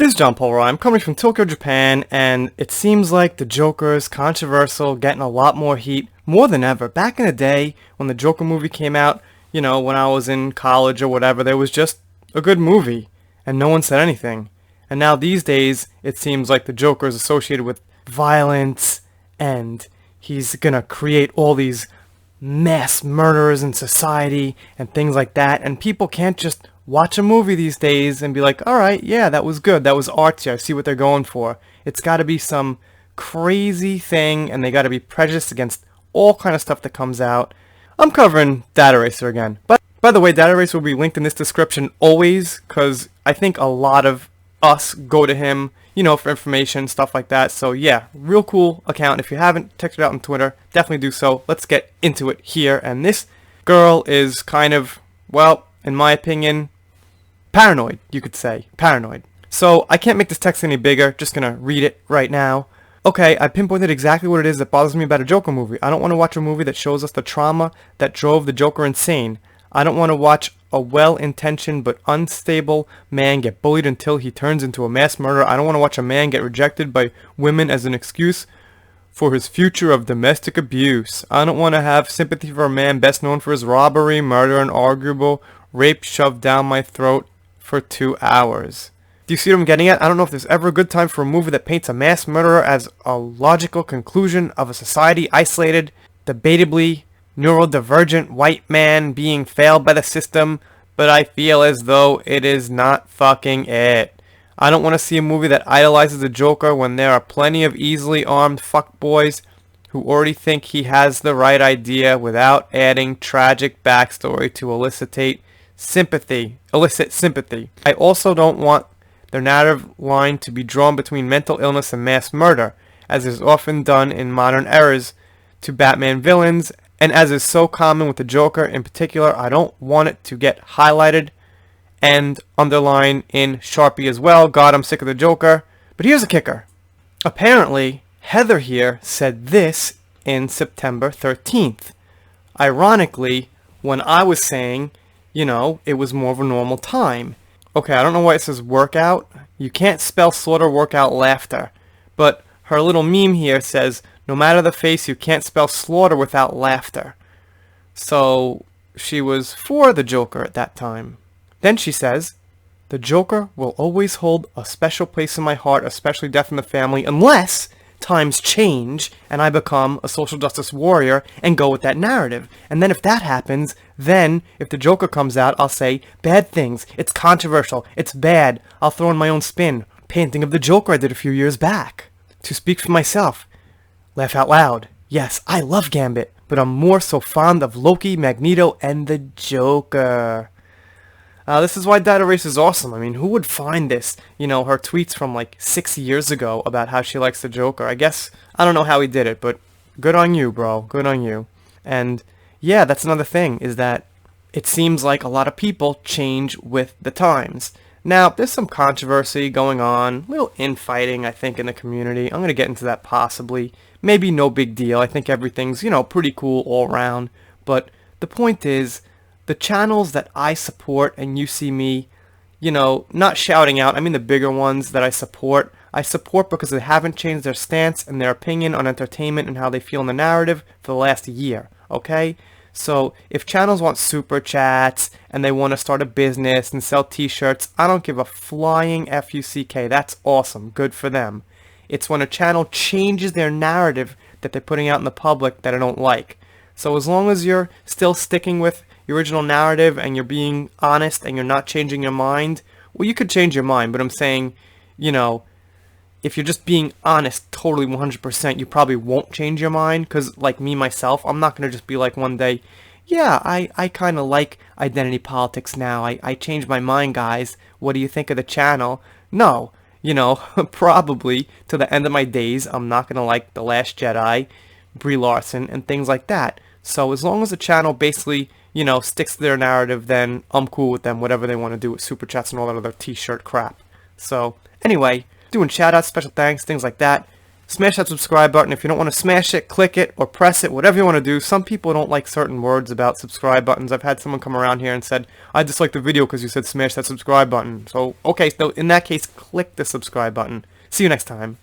This is John Polaroy. I'm coming from Tokyo, Japan, and it seems like the Joker is controversial, getting a lot more heat, more than ever. Back in the day, when the Joker movie came out, when I was in college or whatever, there was just a good movie, and no one said anything. And now these days, it seems like the Joker is associated with violence, and he's gonna create all these mass murderers in society, and things like that, and people can't just watch a movie these days and be like, alright, yeah, that was good, that was artsy, I see what they're going for. It's gotta be some crazy thing, and they gotta be prejudiced against all kind of stuff that comes out. I'm covering Data Eraser again. But by the way, Data Eraser will be linked in this description always, because I think a lot of us go to him, for information, stuff like that. So yeah, real cool account. If you haven't checked it out on Twitter, definitely do so. Let's get into it here. And this girl is kind of, well, in my opinion, paranoid, you could say. Paranoid. So I can't make this text any bigger. Just gonna read it right now. Okay, I pinpointed exactly what it is that bothers me about a Joker movie. I don't want to watch a movie that shows us the trauma that drove the Joker insane. I don't want to watch a well-intentioned but unstable man get bullied until he turns into a mass murderer. I don't want to watch a man get rejected by women as an excuse for his future of domestic abuse. I don't want to have sympathy for a man best known for his robbery, murder, and arguable rape shoved down my throat for 2 hours. Do you see what I'm getting at? I don't know if there's ever a good time for a movie that paints a mass murderer as a logical conclusion of a society isolated, debatably neurodivergent white man being failed by the system, but I feel as though it is not fucking it. I don't want to see a movie that idolizes the Joker when there are plenty of easily armed fuckboys who already think he has the right idea without adding tragic backstory to elicit sympathy. I also don't want their narrative line to be drawn between mental illness and mass murder, as is often done in modern eras to Batman villains, and as is so common with the Joker in particular. I don't want it to get highlighted and underlined in Sharpie as well. God, I'm sick of the Joker. But here's a kicker. Apparently, Heather here said this in September 13th. Ironically, when I was saying, it was more of a normal time. Okay, I don't know why it says workout. You can't spell slaughter workout laughter. But her little meme here says, no matter the face, you can't spell slaughter without laughter. So she was for the Joker at that time. Then she says, the Joker will always hold a special place in my heart, especially Death in the Family, unless times change and I become a social justice warrior and go with that narrative. And then if that happens, then if the Joker comes out, I'll say bad things. It's controversial. It's bad. I'll throw in my own spin. Painting of the Joker I did a few years back. To speak for myself. Laugh out loud. Yes, I love Gambit, but I'm more so fond of Loki, Magneto, and the Joker. This is why Data Eraser is awesome. I mean, who would find this? Her tweets from like 6 years ago about how she likes the Joker. I don't know how he did it, but good on you, bro. Good on you. And yeah, that's another thing, is that it seems like a lot of people change with the times. Now, there's some controversy going on, little infighting, I think, in the community. I'm going to get into that possibly. Maybe no big deal. I think everything's, pretty cool all around. But the point is, the channels that I support, and you see me, not shouting out, I mean the bigger ones that I support because they haven't changed their stance and their opinion on entertainment and how they feel in the narrative for the last year, okay? So if channels want super chats and they want to start a business and sell t-shirts, I don't give a flying FUCK. That's awesome. Good for them. It's when a channel changes their narrative that they're putting out in the public that I don't like. So as long as you're still sticking with your original narrative and you're being honest and you're not changing your mind, well, you could change your mind, but I'm saying, if you're just being honest totally 100%, you probably won't change your mind, because like me, myself, I'm not going to just be like one day, yeah, I kind of like identity politics now. I changed my mind, guys. What do you think of the channel? No, probably to the end of my days, I'm not going to like The Last Jedi, Brie Larson, and things like that. So as long as the channel basically, sticks to their narrative, then I'm cool with them, whatever they want to do with super chats and all that other t-shirt crap. So anyway, doing shout outs, special thanks, things like that. smash that subscribe button. If you don't want to smash it, click it or press it, whatever you want to do. Some people don't like certain words about subscribe buttons. I've had someone come around here and said, I disliked the video because you said smash that subscribe button. So, okay, so in that case, click the subscribe button. See you next time.